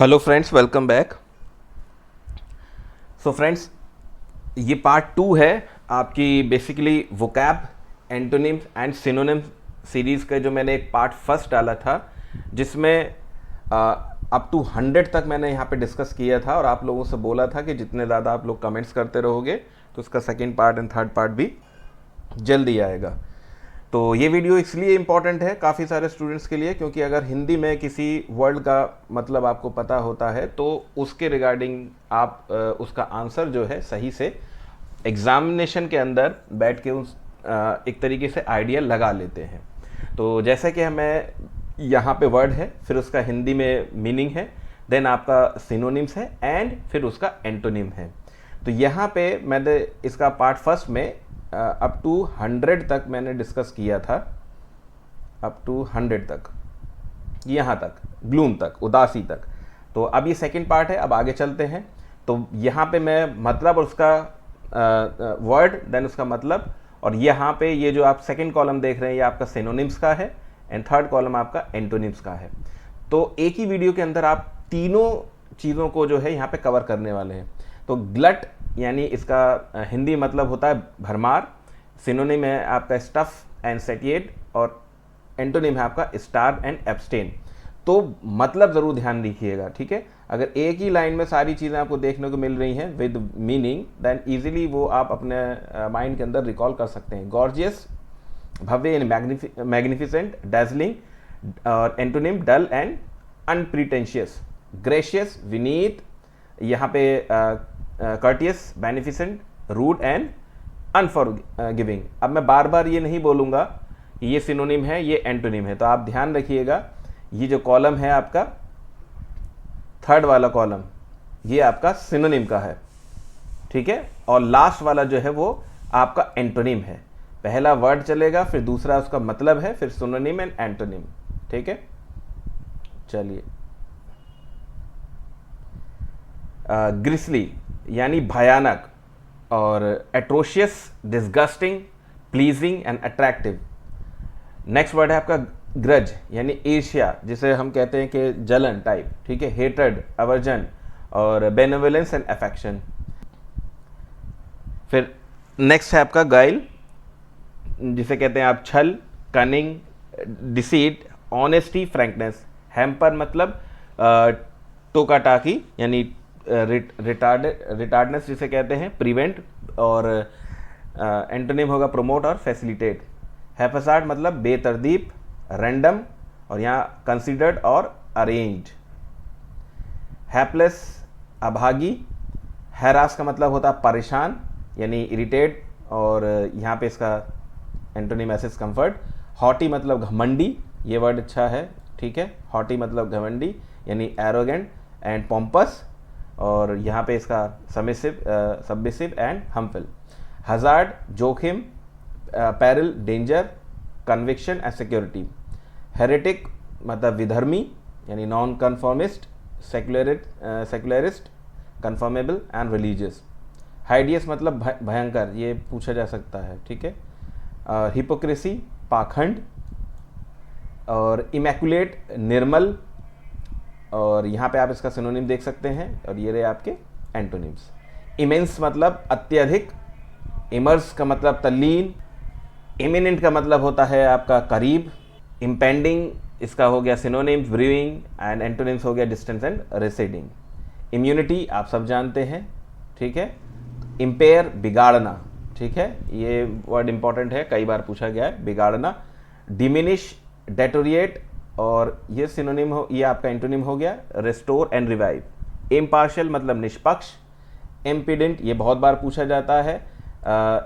Hello friends, welcome back. So friends, ये part 2 है आपकी basically vocab, antonyms and synonyms series का। जो मैंने एक पार्ट फर्स्ट डाला था जिसमें अप टू 100 तक मैंने यहाँ पे डिस्कस किया था और आप लोगों से बोला था कि जितने ज़्यादा आप लोग कमेंट्स करते रहोगे तो उसका second part and third part भी जल्दी आएगा। तो ये वीडियो इसलिए इम्पॉर्टेंट है काफ़ी सारे स्टूडेंट्स के लिए, क्योंकि अगर हिंदी में किसी वर्ड का मतलब आपको पता होता है तो उसके रिगार्डिंग आप उसका आंसर जो है सही से एग्जामिनेशन के अंदर बैठ के उस एक तरीके से आइडिया लगा लेते हैं। तो जैसे कि हमें यहाँ पे वर्ड है, फिर उसका हिंदी में मीनिंग है, देन आपका सिनोनिम्स है एंड फिर उसका एंटोनिम है। तो यहाँ पे मैंने इसका पार्ट फर्स्ट में अप टू 100 तक मैंने डिस्कस किया था, अप टू 100 तक, यहाँ तक ग्लूम तक, उदासी तक। तो अब ये सेकंड पार्ट है, अब आगे चलते हैं। तो यहाँ पे मैं मतलब और उसका वर्ड देन उसका मतलब, और यहाँ पे ये जो आप सेकंड कॉलम देख रहे हैं ये आपका सिनोनिम्स का है एंड थर्ड कॉलम आपका एंटोनिम्स का है। तो एक ही वीडियो के अंदर आप तीनों चीज़ों को जो है यहाँ पे कवर करने वाले हैं। तो ग्लट यानी इसका हिंदी मतलब होता है भरमार, सिनोनिम है आपका स्टफ एंड सेटिएट, और एंटोनिम है आपका स्टार्व एंड एब्सटेन। तो मतलब ज़रूर ध्यान रखिएगा, ठीक है। अगर एक ही लाइन में सारी चीज़ें आपको देखने को मिल रही हैं विद मीनिंग, देन इजीली वो आप अपने माइंड के अंदर रिकॉल कर सकते हैं। गॉर्जियस, भव्य एंड मैग्निफिसेंट, डैजलिंग, और antonym dull and unpretentious. Gracious, विनीत, यहाँ पे courteous, beneficent, rude and unforgiving. अब मैं बार बार ये नहीं बोलूँगा कि ये सिनोनिम है ये एंटोनिम है, तो आप ध्यान रखिएगा। ये जो कॉलम है आपका थर्ड वाला कॉलम, ये आपका सिनोनिम का है, ठीक है, और लास्ट वाला जो है वो आपका एंटोनिम है। पहला वर्ड चलेगा, फिर दूसरा उसका मतलब है, फिर सिनोनिम एंड एंटोनिम, ठीक है। चलिए, ग्रिसली यानी भयानक, और atrocious, disgusting, pleasing and attractive. Next word है आपका ग्रज यानी ईर्ष्या, जिसे हम कहते हैं कि जलन टाइप, ठीक है। हेट्रेड, अवर्जन, और बेनेवोलेंस एंड अफेक्शन। फिर नेक्स्ट है आपका गाइल, जिसे कहते हैं आप छल, cunning, deceit, honesty, frankness. Hamper मतलब टोका टाकी यानी रिटार्डनेस जिसे कहते हैं, प्रिवेंट, और एंटोनिम होगा प्रमोट और फैसिलिटेट। हैफसार्ड मतलब बेतरतीब, रैंडम, और यहाँ कंसिडर्ड और अरेंज्ड। हैपलेस, अभागी। हैरास का मतलब होता है परेशान यानी इरिटेट, और यहाँ पे इसका एंटोनिम एसिस कंफर्ट। हॉटी मतलब घमंडी, ये वर्ड अच्छा है, ठीक है। हॉटी मतलब घमंडी यानी एरोगेंट एंड पॉम्पस, और यहाँ पे इसका सबमिसिव एंड हम्फुल। हजार्ड, जोखिम, peril, danger, conviction and security. Heretic मतलब विधर्मी यानी non conformist, secularist, conformable and religious. Hideous मतलब भयंकर, ये पूछा जा सकता है, ठीक है। हिपोक्रेसी, पाखंड, और इमैकुलेट, निर्मल, और यहाँ पे आप इसका सिनोनिम देख सकते हैं, और ये रहे आपके एंटोनिम्स। इमेंस मतलब अत्यधिक, इमर्स का मतलब तल्लीन, इमिनेंट का मतलब होता है आपका करीब, इम्पेंडिंग इसका हो गया सिनोनिम्स, ब्रीविंग, एंड एंटोनिम्स हो गया डिस्टेंस एंड रिसीडिंग। इम्यूनिटी आप सब जानते हैं, ठीक है। इम्पेयर बिगाड़ना, ठीक है, ये वर्ड इंपॉर्टेंट है, कई बार पूछा गया है, बिगाड़ना। डिमिनिश, डेटोरिएट, और ये सिनोनिम हो, ये आपका एंटोनिम हो गया रिस्टोर एंड रिवाइव। इम्पार्शियल मतलब निष्पक्ष। इम्पिडेंट ये बहुत बार पूछा जाता है,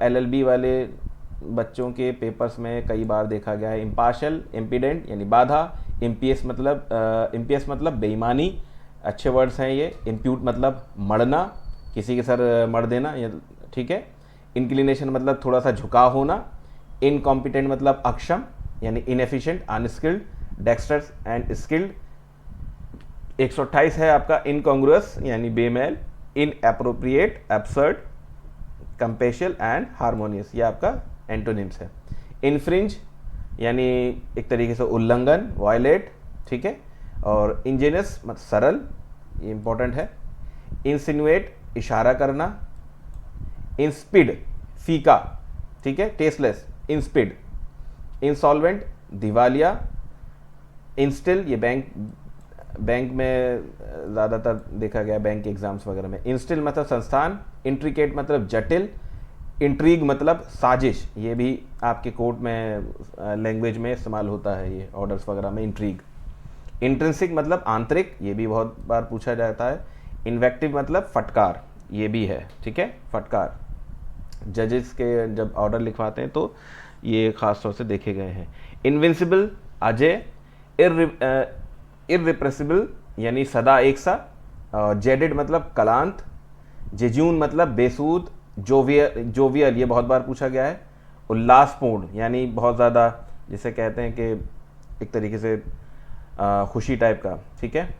LLB वाले बच्चों के पेपर्स में कई बार देखा गया है। इम्पार्शियल, इम्पिडेंट यानी बाधा। इम्पियस मतलब बेईमानी, अच्छे वर्ड्स हैं ये। इम्प्यूट मतलब मढ़ना, किसी के सर मढ़ देना, ठीक है। इंक्लिनेशन मतलब थोड़ा सा झुकाव होना। इनकॉम्पिटेंट मतलब अक्षम यानी inefficient, unskilled. Dexters and skilled. 128 है आपका इनकॉन्ग्रुअस यानी बेमेल। इनएप्रोप्रिएट, एब्सर्ड, कंपेशियल एंड हार्मोनियस, ये आपका एंटोनिम्स है। इनफ्रिंज यानी एक तरीके से उल्लंघन, वायलेट, ठीक है। और इंजीनियस मतलब सरल, ये इंपॉर्टेंट है। इंसिनुएट इशारा करना, इंस्पिड फीका, ठीक है, टेस्टलेस, इंस्पिड। इंसॉल्वेंट दिवालिया। इंस्टिल ये बैंक में ज़्यादातर देखा गया, बैंक एग्जाम्स वगैरह में। इंस्टिल मतलब संस्थान, इंट्रिकेट मतलब जटिल, इंट्रीग मतलब साजिश, ये भी आपके कोर्ट में लैंग्वेज में इस्तेमाल होता है, ये ऑर्डर्स वगैरह में इंट्रीग। इंट्रिंसिक मतलब आंतरिक, ये भी बहुत बार पूछा जाता है। इन्वेक्टिव मतलब फटकार, ये भी है, ठीक है, फटकार। जजेस के जब ऑर्डर लिखवाते हैं तो ये खास तौर से देखे गए हैं। इनविंसिबल अजय, इररिप्रेसिबल यानी सदा एक सा, जेडेड मतलब कलांत, जेजून मतलब बेसूद, जोवियल ये बहुत बार पूछा गया है। उल्लासपूर्ण यानी बहुत ज़्यादा, जिसे कहते हैं कि एक तरीके से खुशी टाइप का, ठीक है।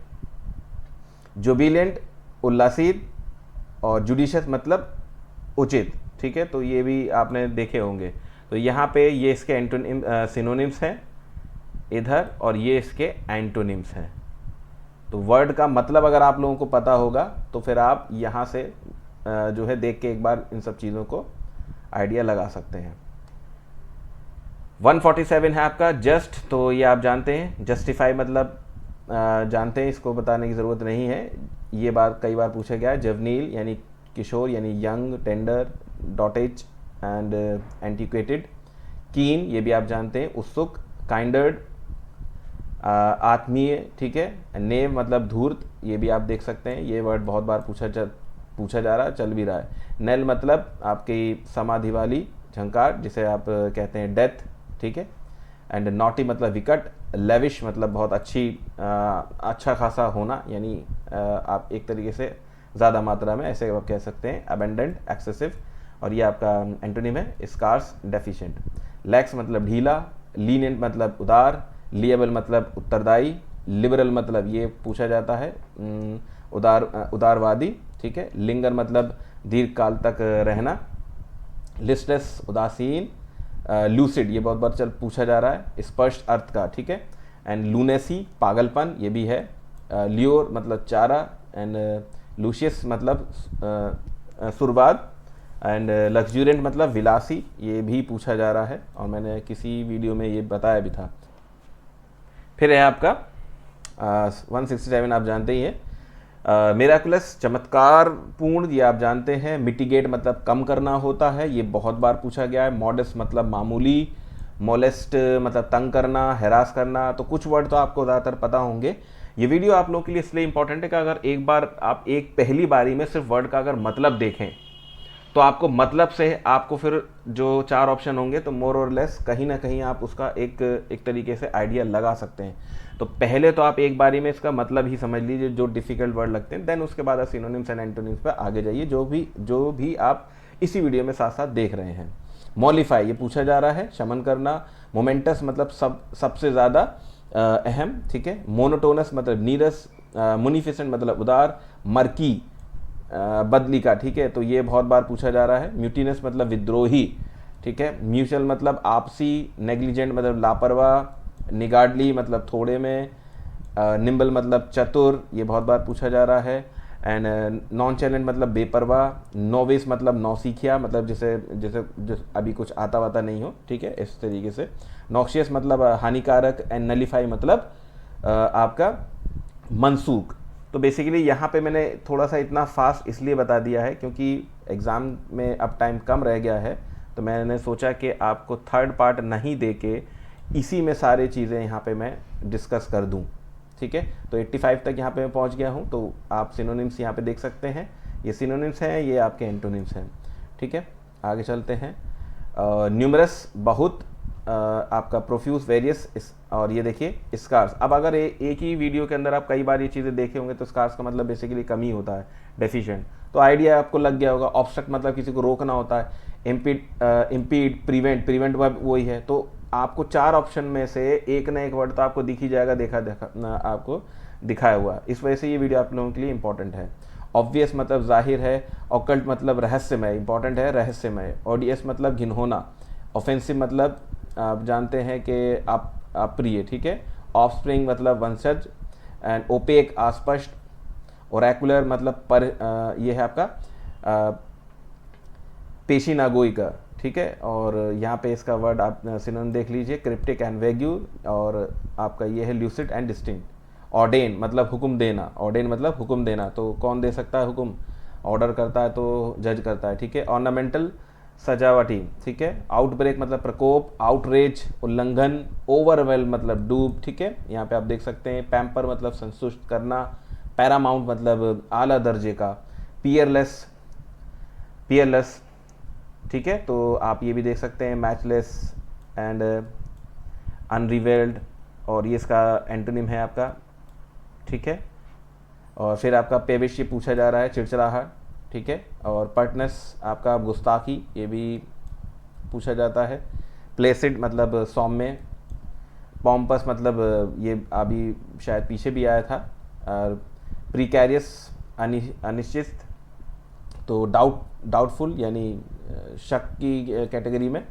जुबिलेंट उल्लासित, और जुडिशियस मतलब उचित, ठीक है, तो ये भी आपने देखे होंगे। तो यहाँ पे ये इसके एंटोनिम सिनोनिम्स हैं इधर, और ये इसके एंटोनिम्स हैं। तो वर्ड का मतलब अगर आप लोगों को पता होगा तो फिर आप यहाँ से जो है देख के एक बार इन सब चीज़ों को आइडिया लगा सकते हैं। 147 है आपका जस्ट, तो ये आप जानते हैं। जस्टिफाई मतलब जानते हैं, इसको बताने की ज़रूरत नहीं है, ये बात कई बार पूछा गया है। जवनील यानी किशोर यानी यंग, टेंडर, डॉटेज एंड एंटिक्वेटेड। कीन ये भी आप जानते हैं, उत्सुक। काइंडर्ड आत्मीय, ठीक है। नेव मतलब धूर्त, ये भी आप देख सकते हैं, ये वर्ड बहुत बार पूछा जा रहा है, चल भी रहा है। नेल मतलब आपकी समाधि वाली झंकार, जिसे आप कहते हैं डेथ, ठीक है। एंड नॉटी मतलब विकट। लेविश मतलब बहुत अच्छा खासा होना, यानी आप एक तरीके से ज़्यादा मात्रा में, ऐसे आप कह सकते हैं। अबेंडेंट एक्सेसिव, और ये आपका एंटोनिम है स्कार्स, डेफिशिएंट। लैक्स मतलब ढीला। लीनियंट मतलब उदार। लिएबल मतलब उत्तरदायी। लिबरल मतलब ये पूछा जाता है उदारवादी, ठीक है। लिंगर मतलब दीर्घ काल तक रहना। लिस्टलेस उदासीन। लूसिड ये बहुत बार पूछा जा रहा है, स्पष्ट अर्थ का, ठीक है। एंड लूनेसी पागलपन, ये भी है। लियोर मतलब चारा। एंड लूशियस मतलब सुरबाद। एंड लग्जूरेंट मतलब विलासी, ये भी पूछा जा रहा है, और मैंने किसी वीडियो में ये बताया भी था। फिर है आपका 167 आप जानते ही हैं। मिराकुलस चमत्कार पूर्ण, ये आप जानते हैं। मिटिगेट मतलब कम करना होता है, ये बहुत बार पूछा गया है। मॉडेस्ट मतलब मामूली। मोलेस्ट मतलब तंग करना, हैरास करना। तो कुछ वर्ड तो आपको ज़्यादातर पता होंगे। ये वीडियो आप लोगों के लिए इसलिए इंपॉर्टेंट है कि अगर एक बार आप एक पहली बारी में सिर्फ वर्ड का अगर मतलब देखें तो आपको मतलब से आपको फिर जो 4 ऑप्शन होंगे तो मोर और लेस कहीं ना कहीं आप उसका एक तरीके से आइडिया लगा सकते हैं। तो पहले तो आप एक बारी में इसका मतलब ही समझ लीजिए जो डिफ़िकल्ट वर्ड लगते हैं, देन उसके बाद आप सिनोनिम्स एंड एंटोनिम्स पर आगे जाइए, जो भी आप इसी वीडियो में साथ साथ देख रहे हैं। मॉलिफाई ये पूछा जा रहा है, शमन करना। मोमेंटस मतलब सबसे ज़्यादा अहम, ठीक है। मोनोटोनस मतलब नीरस। मुनिफिसेंट मतलब उदार। मर्की बदली का, ठीक है, तो ये बहुत बार पूछा जा रहा है। म्यूटिनस मतलब विद्रोही, ठीक है। म्यूचुअल मतलब आपसी। नेग्लिजेंट मतलब लापरवाह। निगार्डली मतलब थोड़े में। निम्बल मतलब चतुर, ये बहुत बार पूछा जा रहा है। एंड नॉन चैलेंज मतलब बेपरवाह। नोविस मतलब नौसिखिया, मतलब जैसे अभी कुछ आता वाता नहीं हो, ठीक है, इस तरीके से। नॉक्शियस मतलब हानिकारक। एंड नलीफाई मतलब आपका मनसूख। तो बेसिकली यहाँ पे मैंने थोड़ा सा इतना फास्ट इसलिए बता दिया है क्योंकि एग्ज़ाम में अब टाइम कम रह गया है, तो मैंने सोचा कि आपको थर्ड पार्ट नहीं दे के इसी में सारी चीज़ें यहाँ पे मैं डिस्कस कर दूँ, ठीक है। तो 85 तक यहाँ पे मैं पहुँच गया हूँ, तो आप सिनोनिम्स यहाँ पे देख सकते हैं। ये सिनोनिम्स हैं, ये आपके एंटोनिम्स हैं, ठीक है। आगे चलते हैं। न्यूमरस बहुत, आपका प्रोफ्यूज वेरियस, और ये देखिए स्कार्स। अब अगर एक ही वीडियो के अंदर आप कई बार ये चीज़ें देखे होंगे तो स्कार्स का मतलब बेसिकली कमी होता है, डेफिशिएंट, तो आइडिया आपको लग गया होगा। ऑब्स्ट्रक्ट मतलब किसी को रोकना होता है। इम्पीड प्रिवेंट वही है। तो आपको 4 ऑप्शन में से एक ना एक वर्ड तो आपको दिख ही जाएगा, आपको दिखाया हुआ। इस वजह से ये वीडियो आप लोगों के लिए इंपॉर्टेंट है। ऑब्वियस मतलब जाहिर है। ऑकल्ट मतलब रहस्यमय, इंपॉर्टेंट है, रहस्यमय। ऑडियस मतलब घिनौना। ऑफेंसिव मतलब आप जानते हैं कि आप अप्रिय, ठीक है। ऑफस्प्रिंग मतलब वंशज। एंड ओपेक अस्पष्ट। ओरेकुलर मतलब पर ये है आपका पेशिनागोई का, ठीक है। और यहाँ पे इसका वर्ड आप सिनोनिम देख लीजिए, क्रिप्टिक एंड वेग्यू, और आपका ये है ल्यूसिड एंड डिस्टिंक्ट। ऑर्डेन मतलब हुक्म देना, ऑर्डेन मतलब हुक्म देना, तो कौन दे सकता है हुक्म, ऑर्डर करता है तो जज करता है, ठीक है। ऑर्नामेंटल सजावटी, ठीक है। आउटब्रेक मतलब प्रकोप, आउटरेज उल्लंघन, ओवरवेल मतलब डूब, ठीक है। यहाँ पे आप देख सकते हैं। पैम्पर मतलब संतुष्ट करना, पैरामाउंट मतलब आला दर्जे का, पियरलेस, पियरलेस, ठीक है। तो आप ये भी देख सकते हैं, मैचलेस एंड अनरिवेल्ड, और ये इसका एंटोनिम है आपका, ठीक है। और फिर आपका पेविश ये पूछा जा रहा है, चिड़चिड़ाहट, ठीक है। और पर्टनेस आपका गुस्ताखी, ये भी पूछा जाता है। प्लेसिड मतलब सौम्य, पॉम्पस मतलब ये अभी शायद पीछे भी आया था। और प्रीकैरियस अनिश्चित, तो डाउटफुल यानी शक की कैटेगरी में।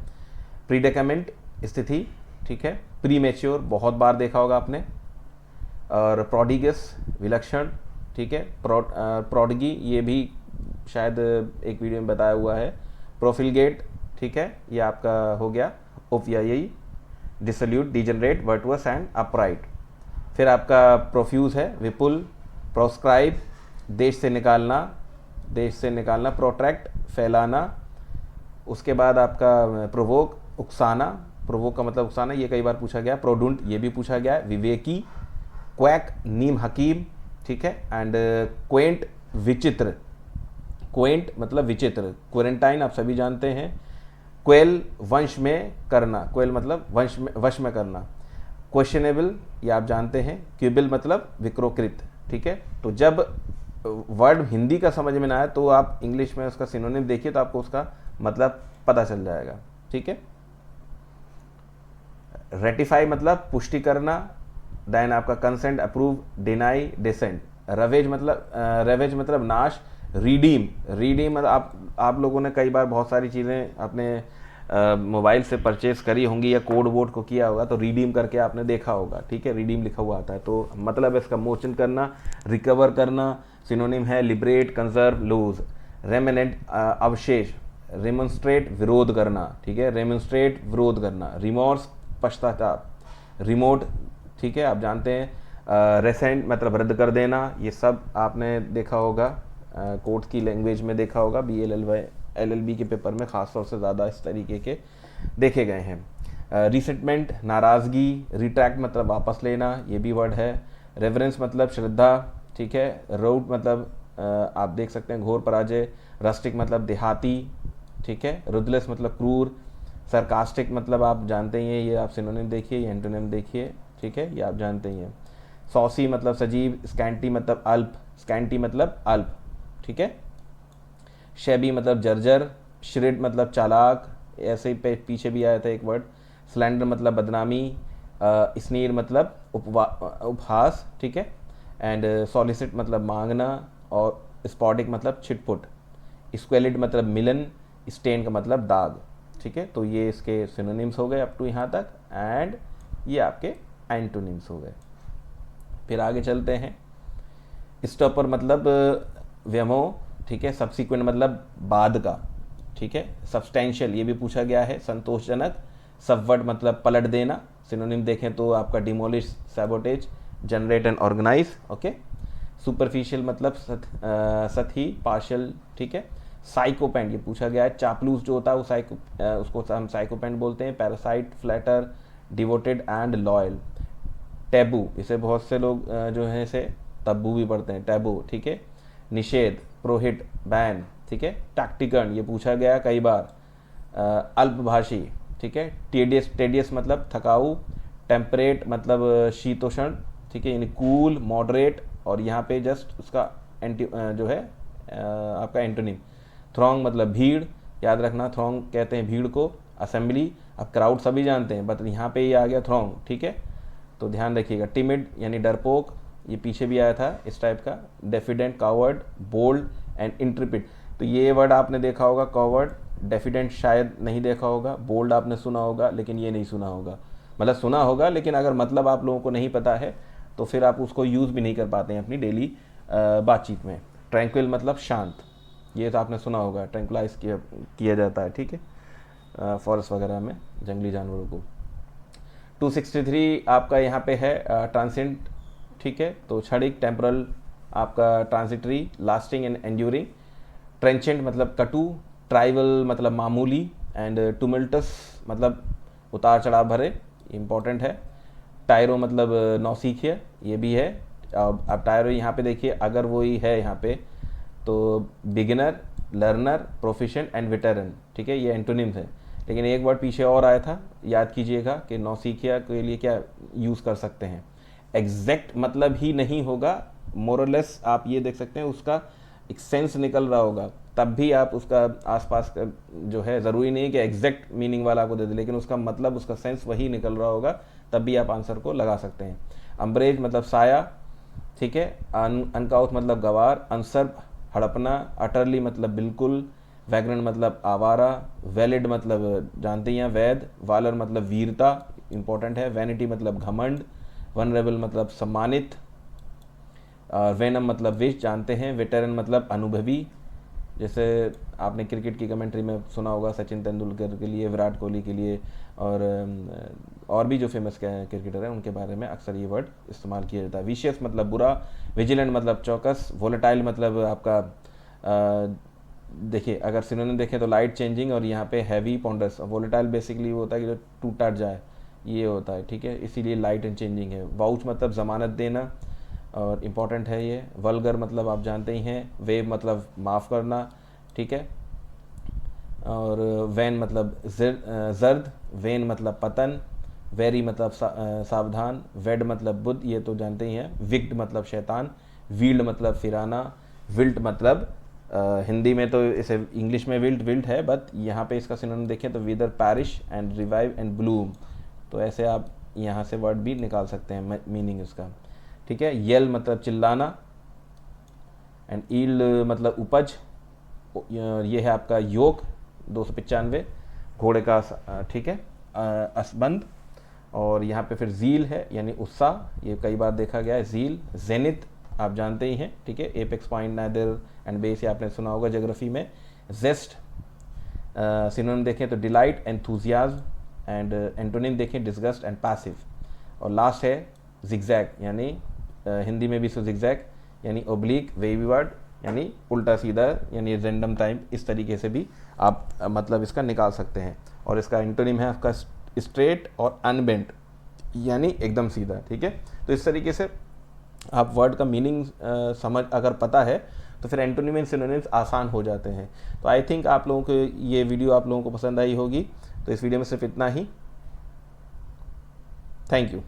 प्रीडेकमेंट स्थिति, ठीक है। प्रीमेच्योर बहुत बार देखा होगा आपने। और प्रोडिगस विलक्षण, ठीक है। प्रोडगी ये भी शायद एक वीडियो में बताया हुआ है। प्रोफिलगेट, ठीक है, ये आपका हो गया उपव्ययी, डिसोल्यूट, डिजनरेट, वर्टुअस एंड अपराइट। फिर आपका प्रोफ्यूज है, विपुल, प्रोस्क्राइब देश से निकालना, देश से निकालना, प्रोट्रैक्ट फैलाना। उसके बाद आपका प्रोवोक उकसाना, प्रोवोक का मतलब उकसाना, ये कई बार पूछा गया। प्रोडुंट ये भी पूछा गया है। विवेकी, क्वैक नीम हकीम, ठीक है। एंड क्वेंट विचित्र, क्वेंट मतलब विचित्र। क्वेरेंटाइन आप सभी जानते हैं। क्वेल वंश में करना, क्वेल मतलब वश में करना। क्वेश्चनेबल ये आप जानते हैं। क्यूबिल मतलब विक्रोकृत, ठीक है। तो जब वर्ड हिंदी का समझ में ना आए तो आप इंग्लिश में उसका सिनोनिम देखिए तो आपको उसका मतलब पता चल जाएगा, ठीक है। रेटिफाई मतलब पुष्टि करना। देन आपका consent, approve, deny, dissent. Ravage मतलब नाश। रिडीम, रिडीम मतलब आप लोगों ने कई बार बहुत सारी चीज़ें अपने मोबाइल से परचेज करी होंगी या कोड वोड को किया होगा तो रिडीम करके आपने देखा होगा, ठीक है। रिडीम लिखा हुआ आता है, तो मतलब इसका मोचन करना, रिकवर करना। सिनोनिम है लिबरेट, कंजर्व, लूज। रेमिनेंट अवशेष, रेमोन्स्ट्रेट विरोध करना, ठीक है। रेमोन्स्ट्रेट विरोध करना। रिमोर्स पश्चाताप। रिमोट, ठीक है, आप जानते हैं। रेसेंट मतलब रद्द कर देना, ये सब आपने देखा होगा, कोर्ट की लैंग्वेज में देखा होगा। LLB के पेपर में ख़ास तौर से ज़्यादा इस तरीके के देखे गए हैं। रिसेंटमेंट नाराज़गी। रिट्रैक्ट मतलब वापस लेना, ये भी वर्ड है। रेवरेंस मतलब श्रद्धा, ठीक है। रूट मतलब आप देख सकते हैं घोर पराजय। रस्टिक मतलब देहाती, ठीक है। रुदलेस मतलब क्रूर। सरकास्टिक मतलब आप जानते ही हैं, ये आप सिनोनिम देखिए, ये एंटोनिम देखिए, ठीक है, ये आप जानते ही हैं। सॉसी मतलब सजीव। स्कैंटी मतलब अल्प, स्कैंटी मतलब अल्प, ठीक है। शैबी मतलब जर्जर। श्रिड मतलब चालाक, ऐसे ही पीछे भी आया था एक वर्ड। स्लैंडर मतलब बदनामी। स्नीर मतलब उपहास, ठीक है। एंड सॉलिसिट मतलब मांगना, और स्पॉटिक मतलब छिटपुट। स्क्वेलिड मतलब मिलन। स्टेन का मतलब दाग, ठीक है। तो ये इसके सिनोनिम्स हो गए अप टू यहाँ तक, एंड ये आपके एंटोनिम्स हो गए। फिर आगे चलते हैं। स्टॉपर मतलब व्यमो, ठीक है। सब्सिक्वेंट मतलब बाद का, ठीक है। सब्सटेंशियल ये भी पूछा गया है, संतोषजनक। सबवर्ट मतलब पलट देना, सिनोनिम देखें तो आपका demolish, sabotage, generate and organise, okay. Superficial मतलब सतही, पार्शियल, ठीक है। साइकोपेंट ये पूछा गया है, चापलूस जो होता है वो उसको हम साइकोपेंट बोलते हैं। Parasite, flatter, devoted and loyal. Taboo, इसे बहुत से लोग जो है इसे तब्बू भी पढ़ते हैं, टैबू, ठीक है। निषेध, प्रोहिट, बैन, ठीक है। टैक्टिकन ये पूछा गया कई बार। अल्पभाषी, ठीक है। टेडियस मतलब थकाऊ। टेम्परेट मतलब शीतोष्ण, ठीक है, यानी कूल, मॉडरेट। और यहाँ पे जस्ट उसका जो है आपका एंटोनिम। थ्रॉन्ग मतलब भीड़, याद रखना थ्रॉन्ग कहते हैं भीड़ को। असेंबली, अब क्राउड सभी जानते हैं, बट यहाँ पे ये आ गया थ्रॉन्ग, ठीक है, तो ध्यान रखिएगा। टिमिड यानी डरपोक, ये पीछे भी आया था इस टाइप का। डेफिडेंट, कावर्ड, बोल्ड एंड इंट्रिपिड, तो ये वर्ड आपने देखा होगा, कावर्ड। डेफिडेंट शायद नहीं देखा होगा। बोल्ड आपने सुना होगा लेकिन ये नहीं सुना होगा, मतलब सुना होगा लेकिन अगर मतलब आप लोगों को नहीं पता है तो फिर आप उसको यूज़ भी नहीं कर पाते हैं अपनी डेली बातचीत में। ट्रैंक्विल मतलब शांत, ये तो आपने सुना होगा, ट्रैंक्विलाइज किया जाता है, ठीक है, फॉरेस्ट वगैरह में जंगली जानवरों को। 263 आपका यहाँ पे है ट्रांसेंट, ठीक है, तो क्षणिक, टेम्पोरल आपका ट्रांसिटरी, लास्टिंग एंड एंड्यूरिंग। ट्रेंचेंट मतलब कटु, ट्राइवल मतलब मामूली, एंड टुमल्टस मतलब उतार चढ़ाव भरे, इंपॉर्टेंट है। टायरो मतलब नौसिखिया, ये भी है। अब टायरो यहाँ पे देखिए, अगर वही है यहाँ पे तो beginner, learner, proficient and veteran, ठीक है, ये एंटोनिम्स है। लेकिन एक वर्ड पीछे और आया था, याद कीजिएगा कि नौसिखिया के लिए क्या यूज़ कर सकते हैं। एग्जैक्ट मतलब ही नहीं होगा, मोरलेस आप ये देख सकते हैं उसका एक सेंस निकल रहा होगा, तब भी आप उसका आसपास का जो है, ज़रूरी नहीं कि एग्जैक्ट मीनिंग वाला आपको दे दे, लेकिन उसका मतलब, उसका सेंस वही निकल रहा होगा, तब भी आप आंसर को लगा सकते हैं। अम्ब्रेज मतलब साया, ठीक है। अनकाउथ मतलब गवार, अनसर्प हड़पना, अटरली मतलब बिल्कुल, वैग्रेंट मतलब आवारा, वैलिड मतलब जानते ही हैं वैद, वालर मतलब वीरता, इंपॉर्टेंट है। वैनिटी मतलब घमंड, वनरेबल मतलब सम्मानित, वेनम मतलब विष, जानते हैं। वेटरन मतलब अनुभवी, जैसे आपने क्रिकेट की कमेंट्री में सुना होगा सचिन तेंदुलकर के लिए, विराट कोहली के लिए, और भी जो फेमस क्रिकेटर हैं उनके बारे में अक्सर ये वर्ड इस्तेमाल किया जाता है। विशियस मतलब बुरा, विजिलेंट मतलब चौकस, वोलेटाइल मतलब आपका देखिए, अगर सिनोनिम देखें तो लाइट चेंजिंग, और यहाँ पे हैवी पॉन्डरस। वोलेटाइल बेसिकली वो होता है कि जो टूटा जाए, ये होता है, ठीक है, इसीलिए लाइट एंड चेंजिंग है। वाउच मतलब ज़मानत देना, और इम्पॉर्टेंट है ये। वल्गर मतलब आप जानते ही हैं, वेव मतलब माफ़ करना, ठीक है। और वैन मतलब जर्द, वेन मतलब पतन, वेरी मतलब सावधान, वेड मतलब बुद्ध, ये तो जानते ही हैं। विक्ड मतलब शैतान, वील्ड मतलब फिराना, विल्ट मतलब हिंदी में तो इसे इंग्लिश में विल्ट है, बट यहाँ पे इसका सिनोनिम देखें तो wither, perish and revive and bloom, तो ऐसे आप यहाँ से वर्ड भी निकाल सकते हैं मीनिंग इसका, ठीक है। येल मतलब चिल्लाना, एंड ईल्ड मतलब उपज, ये है आपका योग 295 घोड़े का, ठीक है, असबंद। और यहाँ पे फिर जील है यानी उत्साह, ये कई बार देखा गया है। जील, जेनिथ आप जानते ही हैं, ठीक है, apex point, nadir and base, ये आपने सुना होगा ज्योग्राफी में। जेस्ट, सिनोनिम देखें तो डिलाइट, एंथुजियाज्म, एंड एंटोनिम देखें डिस्गस्ट एंड पैसिव। और लास्ट है जिगजैग, यानी हिंदी में भी इसको जिगजैग यानी ओब्लिक, वेवीवर्ड यानी उल्टा सीधा, यानी रैंडम टाइम, इस तरीके से भी आप मतलब इसका निकाल सकते हैं। और इसका एंटोनिम है आपका स्ट्रेट और अनबेंट, यानी एकदम सीधा, ठीक है। तो इस तरीके से आप वर्ड का मीनिंग समझ अगर पता है तो फिर एंटोनिम एंड सिनोनिम्स आसान हो जाते हैं। तो आई थिंक आप लोगों को ये वीडियो आप लोगों को पसंद आई होगी। तो इस वीडियो में सिर्फ इतना ही। Thank you.